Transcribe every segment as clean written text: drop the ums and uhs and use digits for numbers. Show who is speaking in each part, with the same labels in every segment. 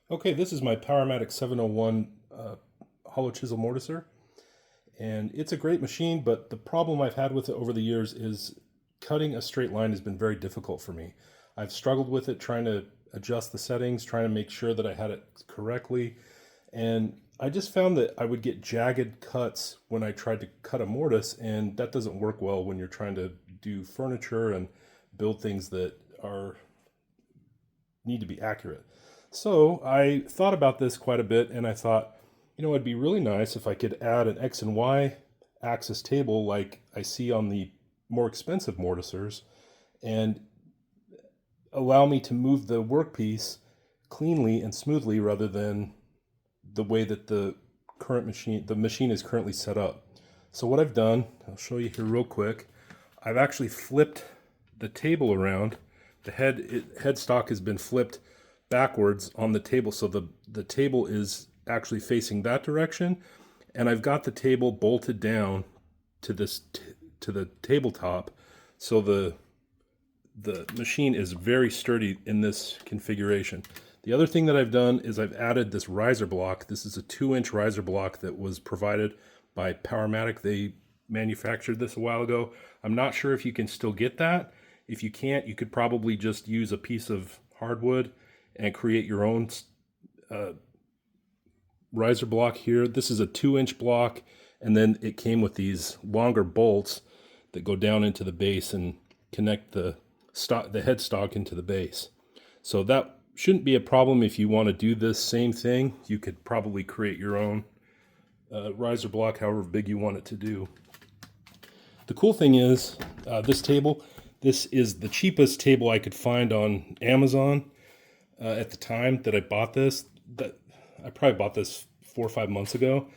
Speaker 1: Okay, this is my Powermatic 701 hollow chisel mortiser, and it's a great machine, but the problem I've had with it over the years is cutting a straight line has been very difficult for me. I've struggled with it trying to adjust the settings, trying to make sure that I had it correctly, and I just found that I would get jagged cuts when I tried to cut a mortise, and that doesn't work well when you're trying to do furniture and build things that are need to be accurate. So I thought about this quite a bit, and I thought, it'd be really nice if I could add an X and Y axis table like I see on the more expensive mortisers and allow me to move the workpiece cleanly and smoothly rather than the way that the machine is currently set up. So what I've done, I'll show you here real quick. I've actually flipped the table around. The headstock has been flipped backwards on the table, so the table is actually facing that direction, and I've got the table bolted down to to the tabletop, so the machine is very sturdy in this configuration. The other thing that I've done is I've added this riser block. This is a 2-inch riser block that was provided by Powermatic. They manufactured this a while ago. I'm not sure if you can still get that. If you can't, you could probably just use a piece of hardwood and create your own riser block here. This is a 2-inch block, and then it came with these longer bolts that go down into the base and connect the headstock into the base. So that shouldn't be a problem if you want to do this same thing. You could probably create your own riser block, however big you want it to do. The cool thing is this is the cheapest table I could find on Amazon at the time that I bought this. I probably bought this 4 or 5 months ago,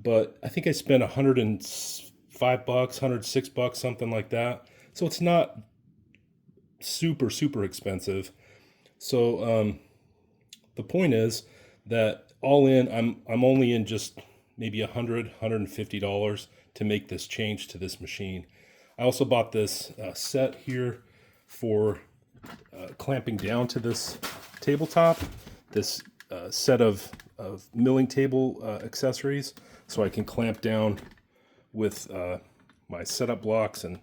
Speaker 1: but I think I spent $105, $106, something like that. So it's not super expensive. So the point is that all in, I'm only in just maybe $150 to make this change to this machine. I also bought this set here for clamping down to this tabletop, this set of milling table accessories, so I can clamp down with my setup blocks and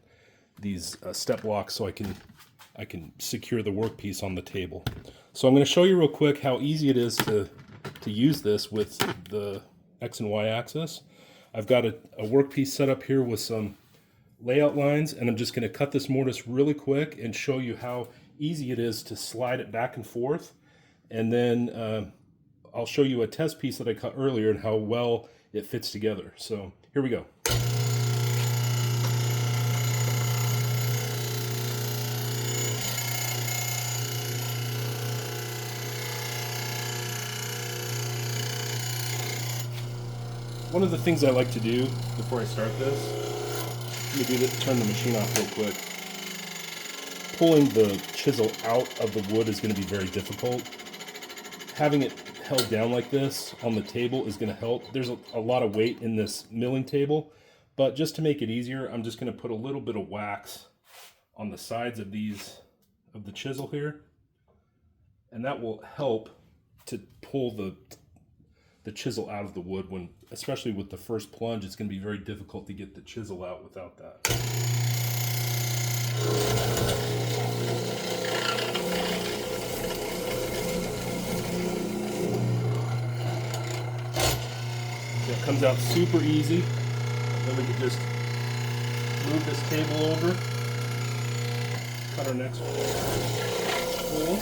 Speaker 1: these step blocks, so I can secure the workpiece on the table. So I'm going to show you real quick how easy it is to use this with the X and Y axis. I've got a workpiece set up here with some layout lines, and I'm just going to cut this mortise really quick and show you how easy it is to slide it back and forth. And then I'll show you a test piece that I cut earlier and how well it fits together. So here we go. One of the things I like to do before I start this, let me do this, turn the machine off real quick. Pulling the chisel out of the wood is going to be very difficult. Having it held down like this on the table is going to help. There's a lot of weight in this milling table, but just to make it easier, I'm just going to put a little bit of wax on the sides of the chisel here, and that will help to pull the chisel out of the wood. When, especially with the first plunge, it's going to be very difficult to get the chisel out without that. It comes out super easy. Then we can just move this table over, cut our next hole.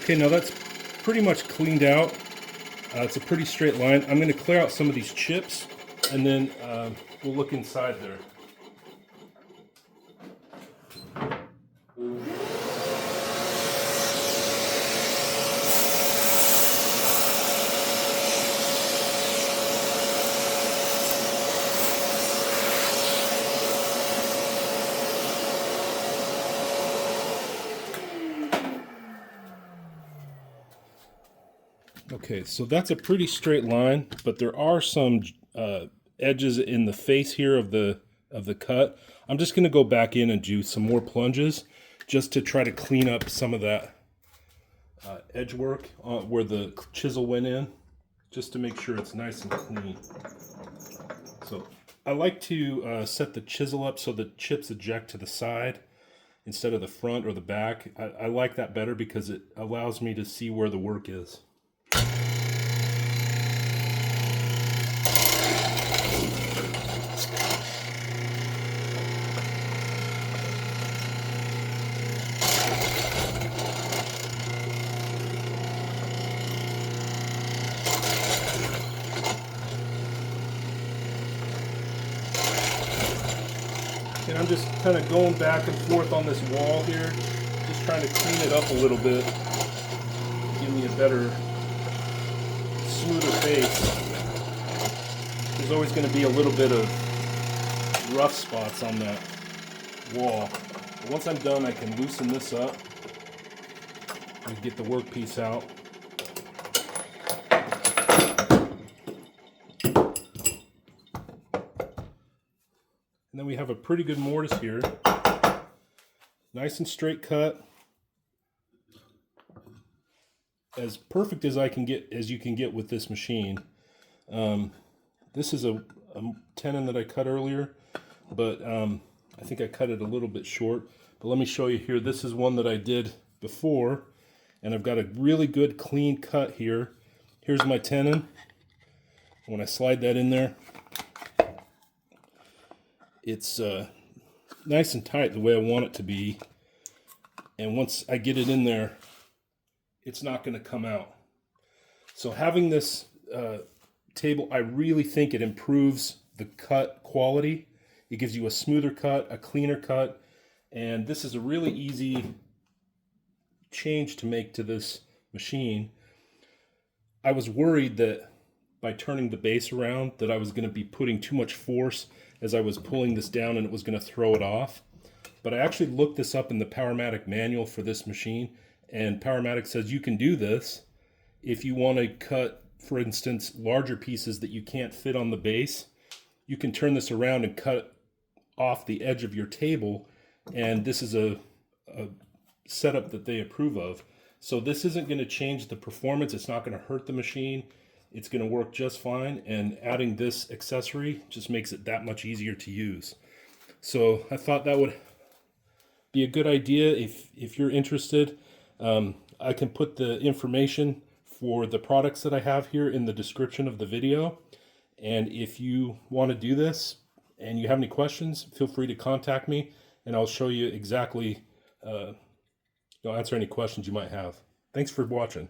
Speaker 1: Okay, now that's pretty much cleaned out. It's a pretty straight line. I'm going to clear out some of these chips, and then we'll look inside there. Okay, so that's a pretty straight line, but there are some edges in the face here of the cut. I'm just going to go back in and do some more plunges just to try to clean up some of that edge work where the chisel went in, just to make sure it's nice and clean. So I like to set the chisel up so the chips eject to the side instead of the front or the back. I like that better because it allows me to see where the work is. And I'm just kind of going back and forth on this wall here, just trying to clean it up a little bit, give me a better, smoother face. There's always going to be a little bit of rough spots on that wall. But once I'm done, I can loosen this up and get the workpiece out. And then we have a pretty good mortise here. Nice and straight cut. As perfect as I can get, as you can get with this machine. This is a tenon that I cut earlier, but I think I cut it a little bit short. But let me show you here. This is one that I did before, and I've got a really good clean cut here. Here's my tenon. When I slide that in there, it's nice and tight the way I want it to be, and once I get it in there, it's not going to come out. So having this table, I really think it improves the cut quality. It gives you a smoother cut, a cleaner cut, and this is a really easy change to make to this machine. I was worried that by turning the base around that I was going to be putting too much force as I was pulling this down and it was going to throw it off. But I actually looked this up in the Powermatic manual for this machine, and Powermatic says you can do this if you want to cut, for instance, larger pieces that you can't fit on the base. You can turn this around and cut off the edge of your table, and this is a setup that they approve of. So this isn't going to change the performance. It's not going to hurt the machine. It's going to work just fine, and adding this accessory just makes it that much easier to use. So I thought that would be a good idea if you're interested. I can put the information for the products that I have here in the description of the video. And if you want to do this and you have any questions, feel free to contact me, and I'll show you exactly, answer any questions you might have. Thanks for watching.